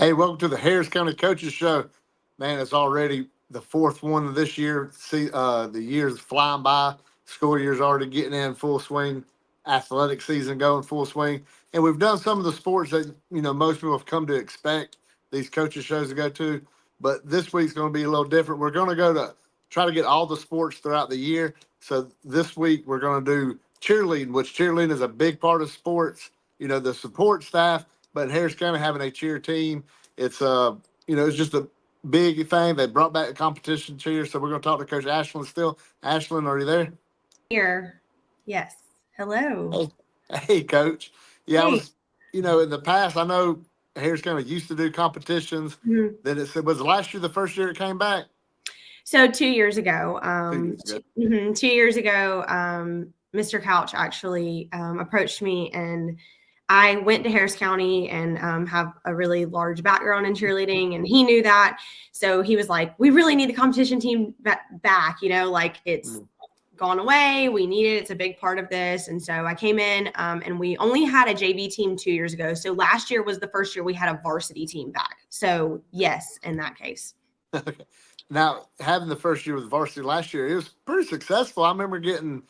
Hey, welcome to the Harris County Coaches Show. Man, it's already the fourth one of this year. See, the year's flying by. School year's already getting in full swing. Athletic season going full swing. And we've done some of the sports that, most people have come to expect these coaches shows to go to. But this week's going to be a little different. We're going to go to try to get all the sports throughout the year. So this week we're going to do cheerleading, which cheerleading is a big part of sports. The support staff, but in Harris County having a cheer team, it's it's just a big thing. They brought back the competition cheer, so we're going to talk to Coach Ashlyn still. Ashlyn, are you there? Here, yes. Hello. Hey, Coach. Yeah, I Hey. was. In the past, I know Harris County used to do competitions. Mhm. Then it said, was last year the first year it came back? So 2 years ago, 2 years ago, Mr. Couch actually approached me, and I went to Harris County and have a really large background in cheerleading, and he knew that. So he was like, we really need the competition team back, like it's gone away. We need it. It's a big part of this. And so I came in and we only had a JV team 2 years ago. So last year was the first year we had a varsity team back. So yes, in that case. Okay. Now, having the first year with varsity last year, it was pretty successful. I remember getting,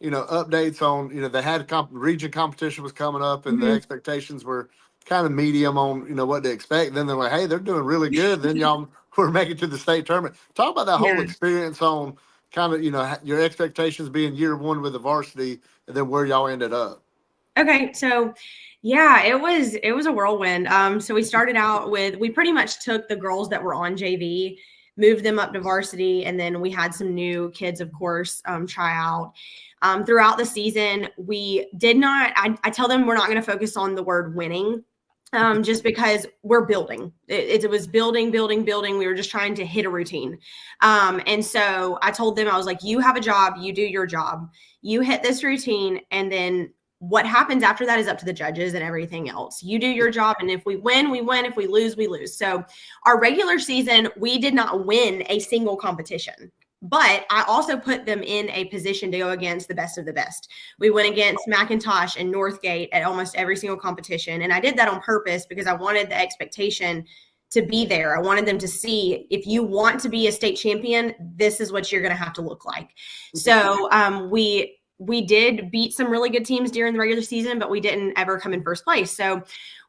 updates on, they had region competition was coming up, and the expectations were kind of medium on, what to expect. Then they're like, hey, they're doing really good. Then y'all were making it to the state tournament. Talk about that whole experience on kind of, your expectations being year one with the varsity, and then where y'all ended up. Okay, so yeah, it was a whirlwind. So we started out with, we pretty much took the girls that were on JV, moved them up to varsity, and then we had some new kids, of course, try out. Throughout the season, we did not, I tell them we're not going to focus on the word winning, just because we're building. It was building. We were just trying to hit a routine. And so I told them, I was like, you have a job, you do your job, you hit this routine, and then what happens after that is up to the judges and everything else. You do your job, and if we win, we win. If we lose, we lose. So our regular season, we did not win a single competition, but I also put them in a position to go against the best of the best. We went against McIntosh and Northgate at almost every single competition, and I did that on purpose because I wanted the expectation to be there. I wanted them to see, if you want to be a state champion, this is what you're going to have to look like. So we did beat some really good teams during the regular season, but we didn't ever come in first place. So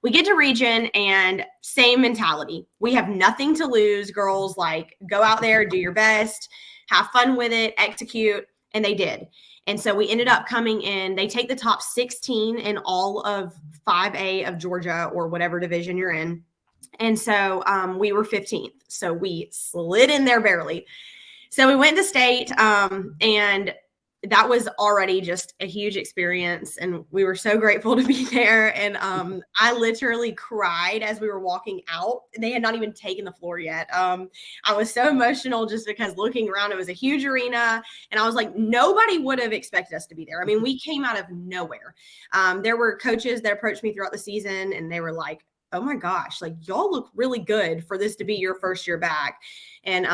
we get to region, and same mentality. We have nothing to lose, girls. Like, go out there, do your best, have fun with it, execute. And they did. And so we ended up coming in. They take the top 16 in all of 5A of Georgia, or whatever division you're in. And so we were 15th. So we slid in there barely. So we went to state, and that was already just a huge experience, and we were so grateful to be there. And I literally cried as we were walking out. They had not even taken the floor yet. I was so emotional just because looking around, it was a huge arena, and I was like, nobody would have expected us to be there. I mean, we came out of nowhere. There were coaches that approached me throughout the season, and they were like, oh my gosh, like, y'all look really good for this to be your first year back. And,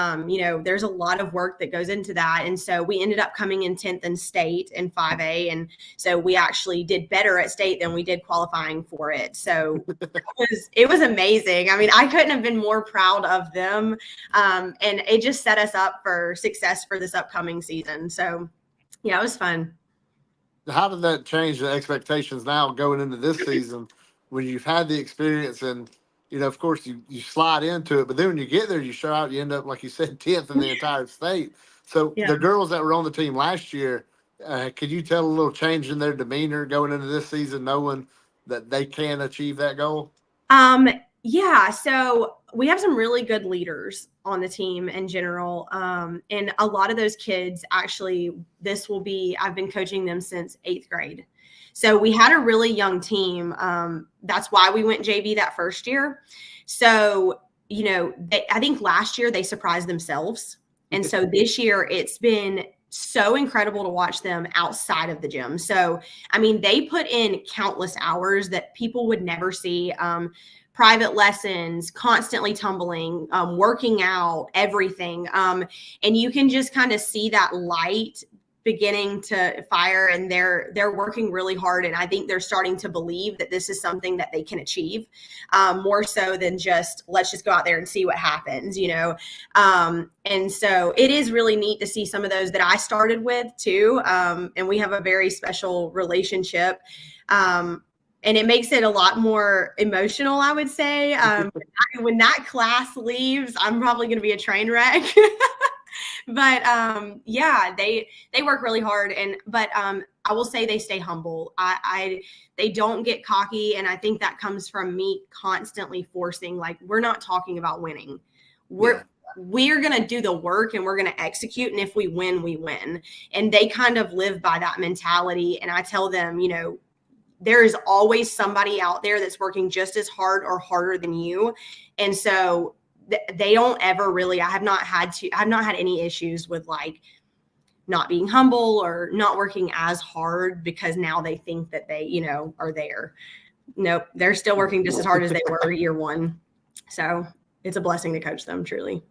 there's a lot of work that goes into that. And so we ended up coming in 10th in state in 5A. And so we actually did better at state than we did qualifying for it. So it was amazing. I mean, I couldn't have been more proud of them. And it just set us up for success for this upcoming season. So yeah, it was fun. How did that change the expectations now going into this season, when you've had the experience and, of course you slide into it, but then when you get there, you show out, you end up, like you said, 10th in the entire state. So the girls that were on the team last year, could you tell a little change in their demeanor going into this season, knowing that they can achieve that goal? Yeah. So we have some really good leaders on the team in general. And a lot of those kids, actually, I've been coaching them since 8th grade. So we had a really young team. That's why we went JV that first year. So, I think last year they surprised themselves. And so this year it's been so incredible to watch them outside of the gym. So, I mean, they put in countless hours that people would never see. Private lessons, constantly tumbling, working out, everything. And you can just kind of see that light beginning to fire, and they're working really hard, and I think they're starting to believe that this is something that they can achieve, more so than just let's just go out there and see what happens, and so it is really neat to see some of those that I started with too, and we have a very special relationship, and it makes it a lot more emotional, I would say. When that class leaves, I'm probably going to be a train wreck. But yeah, they work really hard, but I will say they stay humble. They don't get cocky, and I think that comes from me constantly forcing, like, we're not talking about winning. We're going to do the work and we're going to execute, and if we win, we win. And they kind of live by that mentality, and I tell them, there is always somebody out there that's working just as hard or harder than you, and so they don't ever really, I've not had any issues with like not being humble or not working as hard because now they think that they, are there. Nope. They're still working just as hard as they were year one. So it's a blessing to coach them, truly.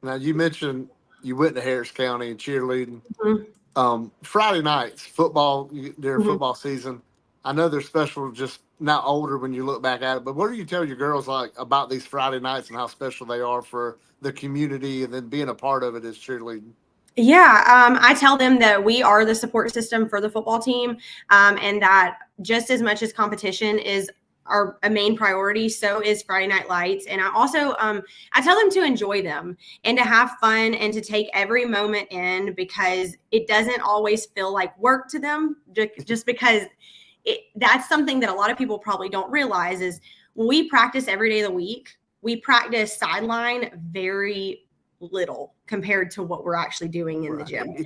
Now, you mentioned you went to Harris County and cheerleading. Mm-hmm. Friday nights, football, during football season, I know they're special just now older when you look back at it, but what do you tell your girls like about these Friday nights and how special they are for the community and then being a part of it as cheerleading? Yeah, I tell them that we are the support system for the football team, and that just as much as competition is a main priority, so is Friday Night Lights. And I also, I tell them to enjoy them and to have fun and to take every moment in, because it doesn't always feel like work to them, just because that's something that a lot of people probably don't realize is when we practice every day of the week, we practice sideline very little compared to what we're actually doing in the gym.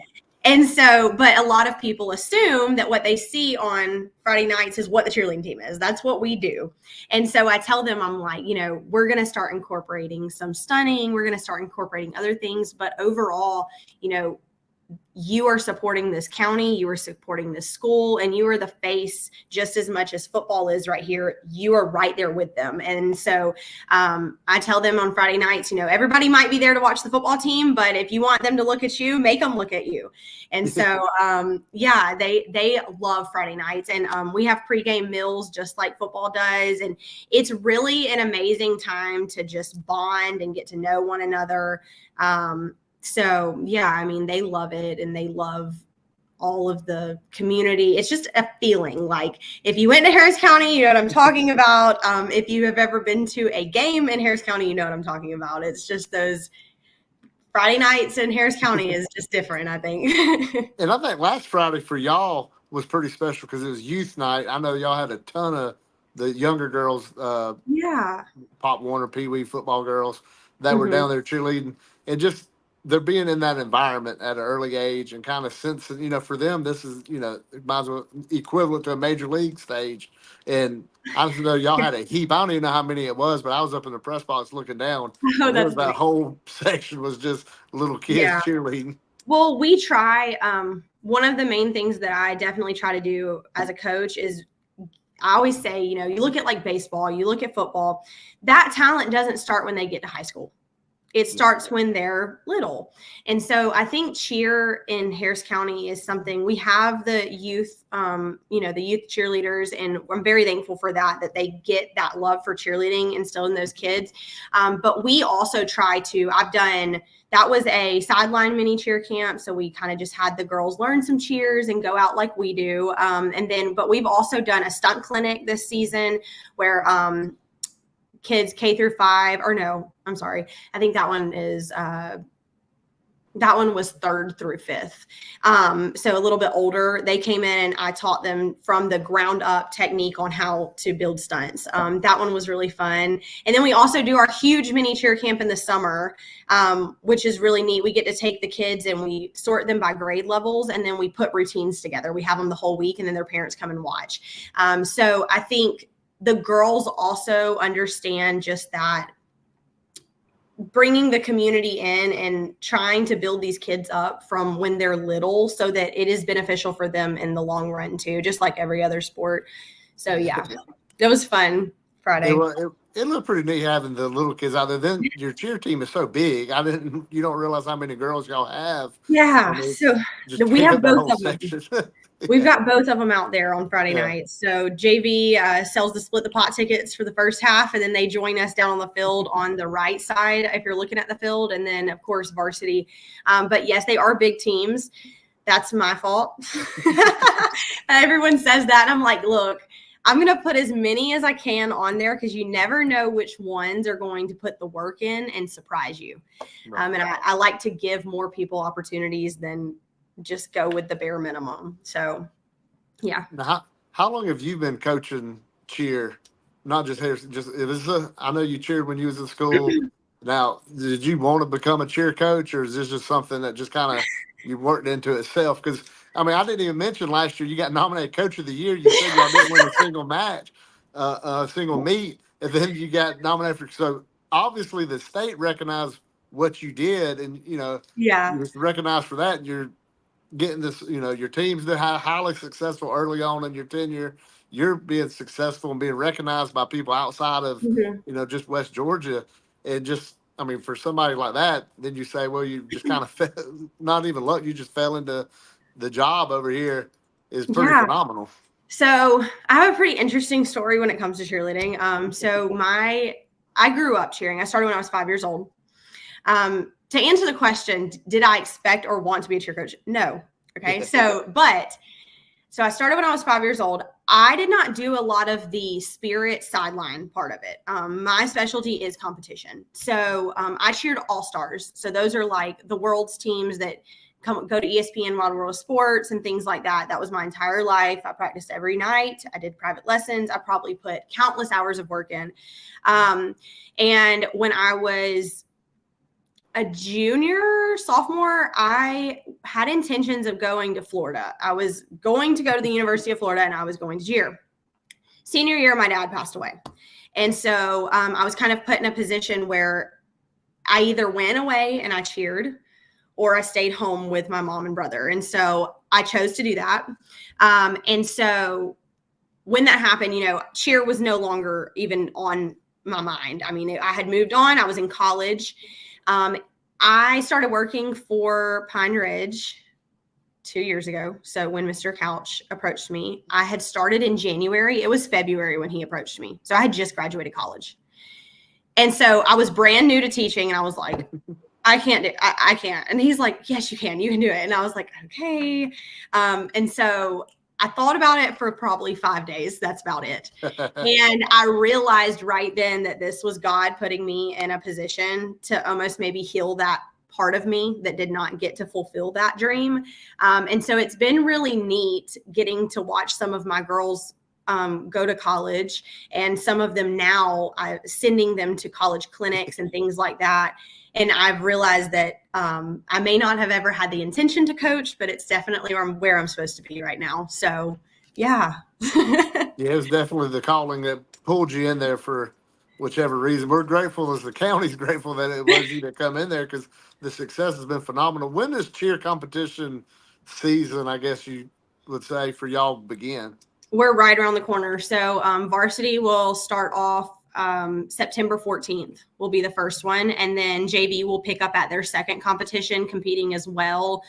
And so, but a lot of people assume that what they see on Friday nights is what the cheerleading team is. That's what we do. And so I tell them, I'm like, we're going to start incorporating some stunning. We're going to start incorporating other things. But overall, you are supporting this county, you are supporting this school, and you are the face just as much as football is right here. You are right there with them. And so I tell them on Friday nights, everybody might be there to watch the football team, but if you want them to look at you, make them look at you. And so, yeah, they love Friday nights. And we have pregame meals just like football does. And it's really an amazing time to just bond and get to know one another. So yeah, I mean, they love it and they love all of the community. It's just a feeling like if you went to Harris County, you know what I'm talking about. If you have ever been to a game in Harris County, you know what I'm talking about. It's just those Friday nights in Harris County is just different, I think. And I think last Friday for y'all was pretty special because it was youth night. I know y'all had a ton of the younger girls, Pop Warner, Pee Wee football girls that were down there cheerleading, and just they're being in that environment at an early age and kind of sense, for them, this is, might as well equivalent to a major league stage. And I just know y'all had a heap. I don't even know how many it was, but I was up in the press box looking down. Oh, that's that whole section was just little kids cheerleading. Well, we try. One of the main things that I definitely try to do as a coach is I always say, you look at like baseball, you look at football, that talent doesn't start when they get to high school. It starts when they're little. And so I think cheer in Harris County is something we have the youth, the youth cheerleaders. And I'm very thankful for that they get that love for cheerleading instilled in those kids. But we also try to, that was a sideline mini cheer camp. So we kind of just had the girls learn some cheers and go out like we do. But we've also done a stunt clinic this season where, kids K through 5, or no, I'm sorry. I think that one is, that one was 3rd through 5th. So a little bit older, they came in and I taught them from the ground up technique on how to build stunts. That one was really fun. And then we also do our huge mini cheer camp in the summer, which is really neat. We get to take the kids and we sort them by grade levels, and then we put routines together. We have them the whole week, and then their parents come and watch. So I think the girls also understand just that bringing the community in and trying to build these kids up from when they're little so that it is beneficial for them in the long run too, just like every other sport. So yeah, it was fun. Friday. It looked pretty neat having the little kids out there. Then your cheer team is so big. You don't realize how many girls y'all have. Yeah. I mean, So just we take have up that both whole of them. section. We've got both of them out there on Friday Yeah. nights. So JV sells the split the pot tickets for the first half, and then they join us down on the field on the right side if you're looking at the field, and then of course varsity. But yes, they are big teams. That's my fault. Everyone says that, and I'm like, look, I'm going to put as many as I can on there because you never know which ones are going to put the work in and surprise you. Right. And I like to give more people opportunities than just go with the bare minimum. So, yeah. Now, how long have you been coaching cheer? Not just here, just I know you cheered when you was in school. Now, did you want to become a cheer coach, or is this just something that just kind of you worked into itself? Because I mean, I didn't even mention last year you got nominated Coach of the Year. You said y'all didn't win a single match, single meet, and then you got nominated for. So obviously, the state recognized what you did, and Yeah. you was recognized for that. And you're getting this, your team's that highly successful early on in your tenure. You're being successful and being recognized by people outside of, just West Georgia. And just, I mean, for somebody like that, then you say, well, you just kind of not even luck, you just fell into the job over here is pretty phenomenal. So I have a pretty interesting story when it comes to cheerleading. I grew up cheering. I started when I was 5 years old. To answer the question, did I expect or want to be a cheer coach? No. Okay. So I started when I was 5 years old. I did not do a lot of the spirit sideline part of it. My specialty is competition. So I cheered all-stars. So those are like the world's teams that go to ESPN Wide World of Sports and things like that. That was my entire life. I practiced every night. I did private lessons. I probably put countless hours of work in. And when I was a junior, sophomore, I had intentions of going to Florida. I was going to go to the University of Florida and I was going to cheer. Senior year, my dad passed away. And so I was kind of put in a position where I either went away and I cheered or I stayed home with my mom and brother. And so I chose to do that. And so when that happened, cheer was no longer even on my mind. I mean, I had moved on. I was in college. I started working for Pine Ridge 2 years ago. So when Mr. Couch approached me, I had started in January. It was February when he approached me. So I had just graduated college. And so I was brand new to teaching. And I was like, I can't. And he's like, yes, you can do it. And I was like, okay. And so I thought about it for probably 5 days. That's about it. And I realized right then that this was God putting me in a position to almost maybe heal that part of me that did not get to fulfill that dream. And so it's been really neat getting to watch some of my girls go to college, and some of them now sending them to college clinics and things like that. And I've realized that I may not have ever had the intention to coach, but it's definitely where I'm supposed to be right now. So, yeah. Yeah, it was definitely the calling that pulled you in there for whichever reason. We're grateful, as the county's grateful that it was you to come in there, because the success has been phenomenal. When does cheer competition season, I guess you would say, for y'all begin? We're right around the corner. So varsity will start off September 14th will be the first one. And then JV will pick up at their second competition, competing as well,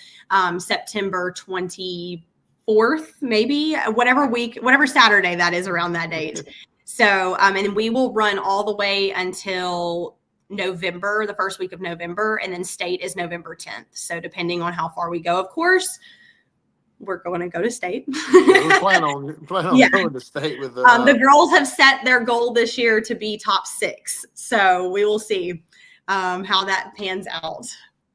September 24th, maybe, whatever Saturday that is around that date. So, and we will run all the way until November, the first week of November, and then state is November 10th. So depending on how far we go, of course, we're going to go to state. We plan on going to state with the girls have set their goal this year to be top 6. So we will see how that pans out.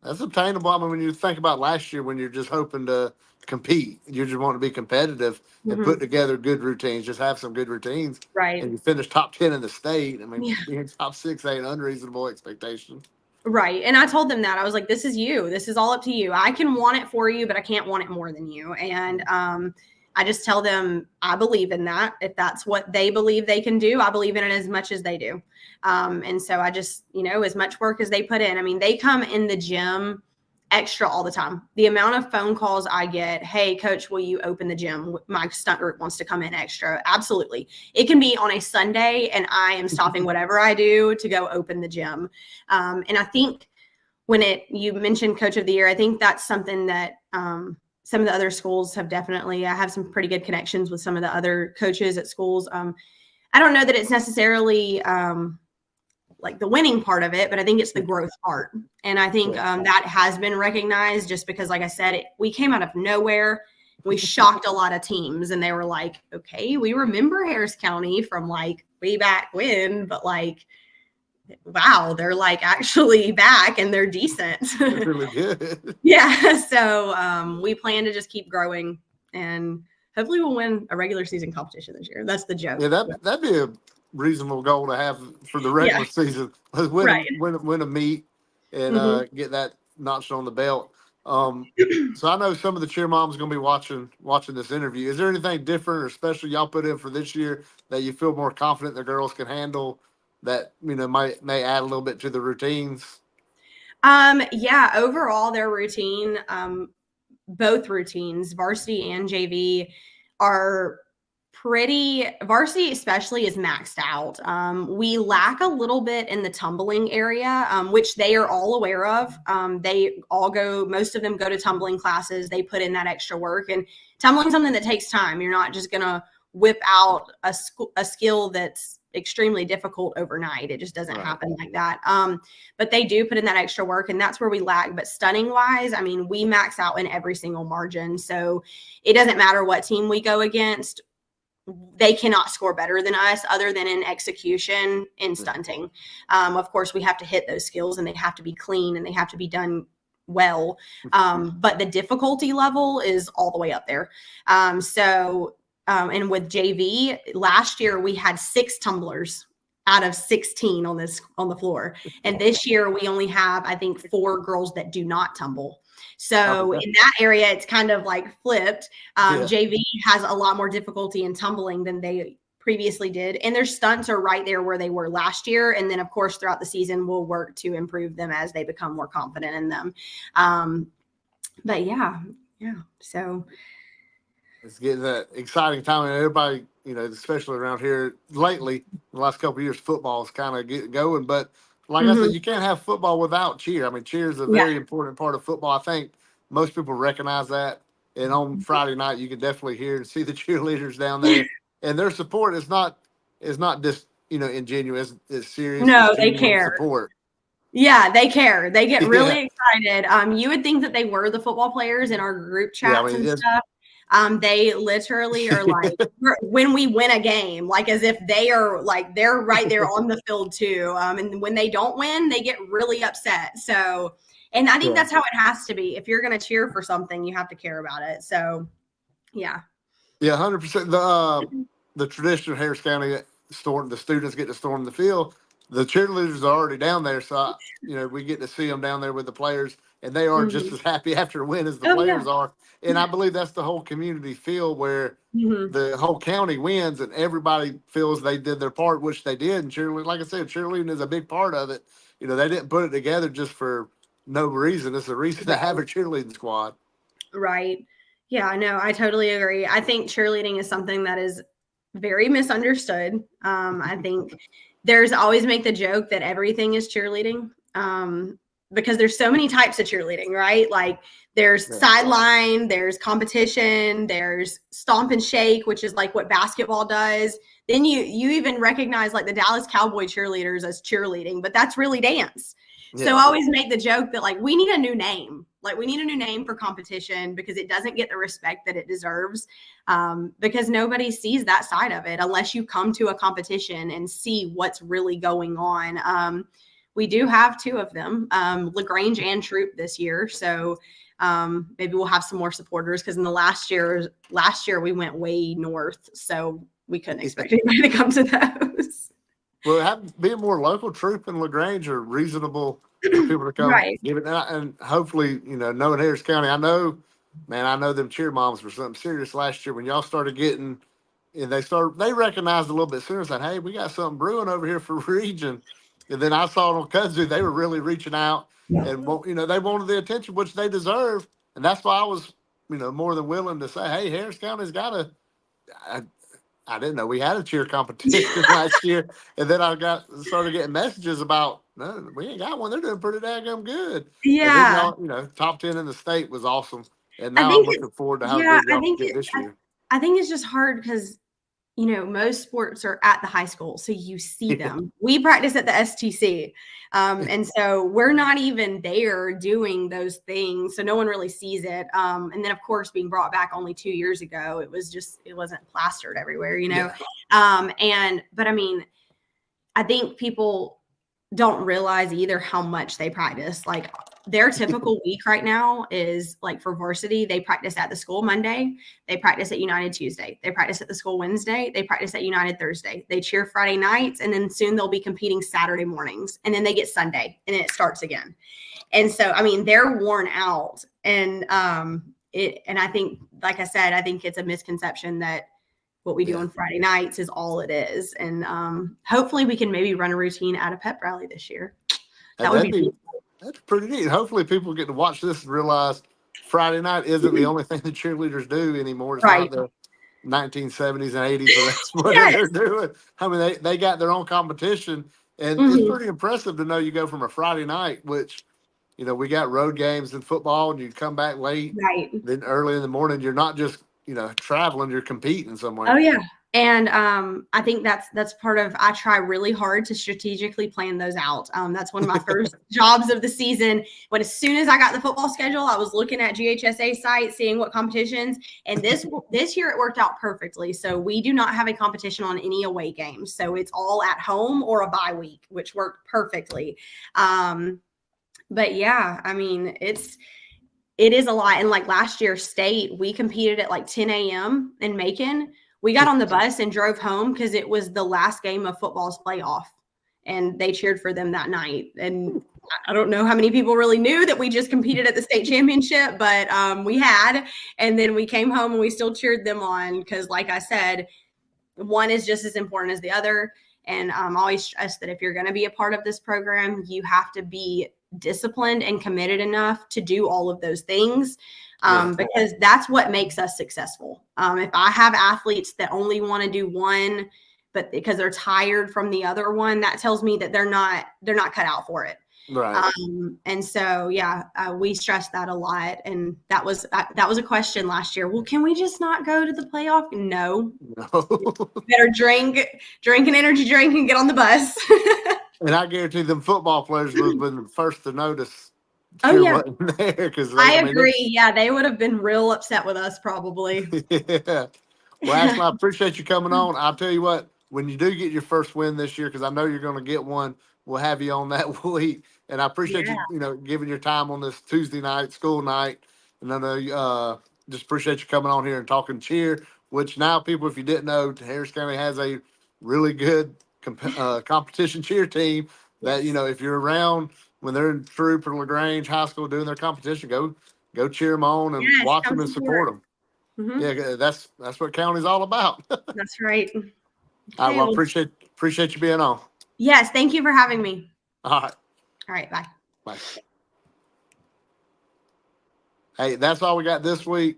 That's obtainable. I mean, when you think about last year, when you're just hoping to compete, you just want to be competitive and put together good routines, just have some good routines. Right. And you finish top 10 in the state. I mean, being top 6 ain't unreasonable expectation. Right. And I told them that. I was like, this is you. This is all up to you. I can want it for you, but I can't want it more than you. And I just tell them I believe in that. If that's what they believe they can do, I believe in it as much as they do. And so I just, as much work as they put in. I mean, they come in the gym extra all the time. The amount of phone calls I get, hey, coach, will you open the gym? My stunt group wants to come in extra. Absolutely. It can be on a Sunday and I am stopping whatever I do to go open the gym. And I think you mentioned coach of the year, I think that's something that some of the other schools have definitely, I have some pretty good connections with some of the other coaches at schools. I don't know that it's necessarily like the winning part of it, but I think it's the growth part. And I think that has been recognized just because, like I said, we came out of nowhere. We shocked a lot of teams and they were like, okay, we remember Harris County from like way back when, but like, wow, they're like actually back and they're decent. That's really good. Yeah. So we plan to just keep growing and hopefully we'll win a regular season competition this year. That's the joke. Yeah, that'd be a reasonable goal to have for the regular season. Let's win a meet and get that notched on the belt. So I know some of the cheer moms going to be watching this interview. Is there anything different or special y'all put in for this year that you feel more confident the girls can handle that, may add a little bit to the routines? Yeah, overall their routine, both routines, varsity and JV, are varsity especially is maxed out. We lack a little bit in the tumbling area, which they are all aware of. Most of them go to tumbling classes. They put in that extra work, and tumbling is something that takes time. You're not just going to whip out a skill that's extremely difficult overnight. It just doesn't happen like that. But they do put in that extra work, and that's where we lag. But stunning wise, I mean, we max out in every single margin. So it doesn't matter what team we go against. They cannot score better than us other than in execution in stunting. Of course, we have to hit those skills and they have to be clean and they have to be done well. But the difficulty level is all the way up there. And with JV, last year we had 6 tumblers out of 16 on the floor. And this year we only have, I think, 4 girls that do not tumble. So in that area, it's kind of like flipped. JV has a lot more difficulty in tumbling than they previously did. And their stunts are right there where they were last year. And then, of course, throughout the season, we'll work to improve them as they become more confident in them. But yeah. So it's getting that exciting time. And everybody, especially around here lately, the last couple of years, football is kind of getting going. But like I said, you can't have football without cheer. I mean, cheer is a very important part of football. I think most people recognize that. And on Friday night, you can definitely hear and see the cheerleaders down there. And their support is not just, ingenuous. It's serious. No, they care. Support. Yeah, they care. They get really excited. You would think that they were the football players in our group chats and stuff. They literally are like, when we win a game, like as if they are like, they're right there on the field too. And when they don't win, they get really upset. So, and I think that's how it has to be. If you're going to cheer for something, you have to care about it. So, yeah. Yeah, 100%. The tradition of Harris County, the students get to storm the field. The cheerleaders are already down there. So, we get to see them down there with the players. And they are just as happy after a win as the players are. And I believe that's the whole community feel where the whole county wins and everybody feels they did their part, which they did. And cheerleading, like I said, cheerleading is a big part of it. They didn't put it together just for no reason. It's a reason to have a cheerleading squad. Right. Yeah, no, I totally agree. I think cheerleading is something that is very misunderstood. I think there's always make the joke that everything is cheerleading. Because there's so many types of cheerleading, right? Like there's sideline, there's competition, there's stomp and shake, which is like what basketball does. Then you even recognize like the Dallas Cowboy cheerleaders as cheerleading, but that's really dance. Yeah. So I always make the joke that like we need a new name. Like we need a new name for competition because it doesn't get the respect that it deserves because nobody sees that side of it unless you come to a competition and see what's really going on. We do have 2 of them, LaGrange and Troop this year. So maybe we'll have some more supporters because in the last year we went way north. So we couldn't expect anybody to come to those. Well, being more local, Troop and LaGrange are reasonable for people to come. Right. And hopefully, knowing Harris County, I know them cheer moms were something serious last year when y'all started getting, and they recognized a little bit sooner and said, hey, we got something brewing over here for region. And then I saw it on Kudzu, they were really reaching out and they wanted the attention, which they deserve. And that's why I was, more than willing to say, hey, Harris County's got I didn't know we had a cheer competition last year. And then I started getting messages about, no, we ain't got one. They're doing pretty daggum good. And then Yeah. y'all, top 10 in the state was awesome. And I now I'm think looking forward to how yeah, good y'all can get this year. I think it's just hard because most sports are at the high school, so you see them. We practice at the STC. And so we're not even there doing those things. So no one really sees it. And then of course, being brought back only 2 years ago, it wasn't plastered everywhere, Yeah. But I mean, I think people don't realize either how much they practice. Like their typical week right now is like for varsity, they practice at the school Monday, they practice at United Tuesday, they practice at the school Wednesday, they practice at United Thursday, they cheer Friday nights, and then soon they'll be competing Saturday mornings, and then they get Sunday, and then it starts again. And so, I mean, they're worn out, and I think, like I said, I think it's a misconception that what we do on Friday nights is all it is. And hopefully we can maybe run a routine at a pep rally this year. That's pretty neat. Hopefully people get to watch this and realize Friday night isn't the only thing the cheerleaders do anymore. It's not the 1970s and 80s. So that's what they're doing. I mean, they got their own competition, and it's pretty impressive to know you go from a Friday night, which, we got road games in football, and you come back late, then early in the morning. You're not just traveling, you're competing somewhere. Oh yeah. And I think that's part of, I try really hard to strategically plan those out. That's one of my first jobs of the season. When as soon as I got the football schedule, I was looking at GHSA site, seeing what competitions, and this year it worked out perfectly. So we do not have a competition on any away games. So it's all at home or a bye week, which worked perfectly. But yeah, I mean, it is a lot. And like last year state, we competed at like 10 a.m. in Macon. We got on the bus and drove home because it was the last game of football's playoff, and they cheered for them that night. And I don't know how many people really knew that we just competed at the state championship, but we had. And then we came home and we still cheered them on because, like I said, one is just as important as the other. And I always stress that if you're going to be a part of this program, you have to be disciplined and committed enough to do all of those things. Because that's what makes us successful. If I have athletes that only want to do one, but because they're tired from the other one, that tells me that they're not cut out for it. Right. And so, we stress that a lot. And that was a question last year. Well, can we just not go to the playoff? No. Better drink an energy drink and get on the bus. And I guarantee them football players would have been the first to notice. Oh yeah, I agree. They would have been real upset with us probably. Yeah. Well, Ashley, I appreciate you coming on. I'll tell you what, when you do get your first win this year, because I know you're going to get one, we'll have you on that week. And I appreciate you, giving your time on this Tuesday night, school night. And I know just appreciate you coming on here and talking cheer, which now people, if you didn't know, Harris County has a really good competition cheer team that, if you're around when they're in Throop or LaGrange High School doing their competition, go cheer them on and watch them and support them. Mm-hmm. Yeah, that's what county's all about. That's right. Okay, well, appreciate you being on. Yes, thank you for having me. All right. All right, bye. Bye. Hey, that's all we got this week.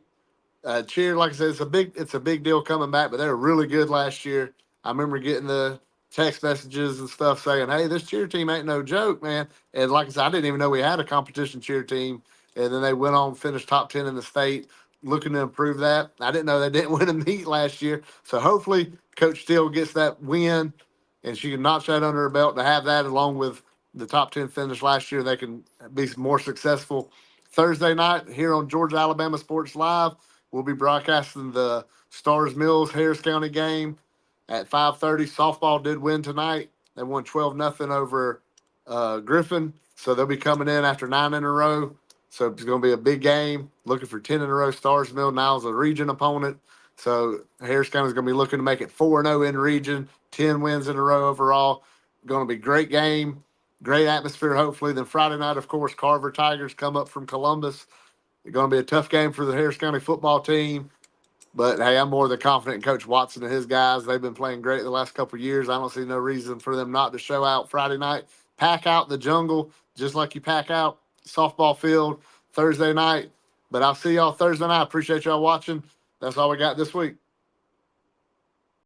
Cheer, like I said, it's a big deal coming back, but they were really good last year. I remember getting the text messages and stuff saying, hey, this cheer team ain't no joke, man. And like I said, I didn't even know we had a competition cheer team. And then they went on and finished top 10 in the state, looking to improve that. I didn't know they didn't win a meet last year. So hopefully Coach Steele gets that win and she can notch that under her belt to have that along with the top 10 finish last year. They can be more successful. Thursday night here on Georgia Alabama Sports Live, we'll be broadcasting the Stars Mills Harris County game at 5:30. Softball did win tonight. They won 12-0 over Griffin. So they'll be coming in after 9 in a row. So it's going to be a big game. Looking for 10 in a row. Stars Mill now is a region opponent. So Harris County is going to be looking to make it 4-0 in region, 10 wins in a row overall. Going to be a great game, great atmosphere, hopefully. Then Friday night, of course, Carver Tigers come up from Columbus. It's going to be a tough game for the Harris County football team. But hey, I'm more than confident in Coach Watson and his guys. They've been playing great the last couple of years. I don't see no reason for them not to show out Friday night. Pack out the jungle just like you pack out softball field Thursday night. But I'll see y'all Thursday night. Appreciate y'all watching. That's all we got this week.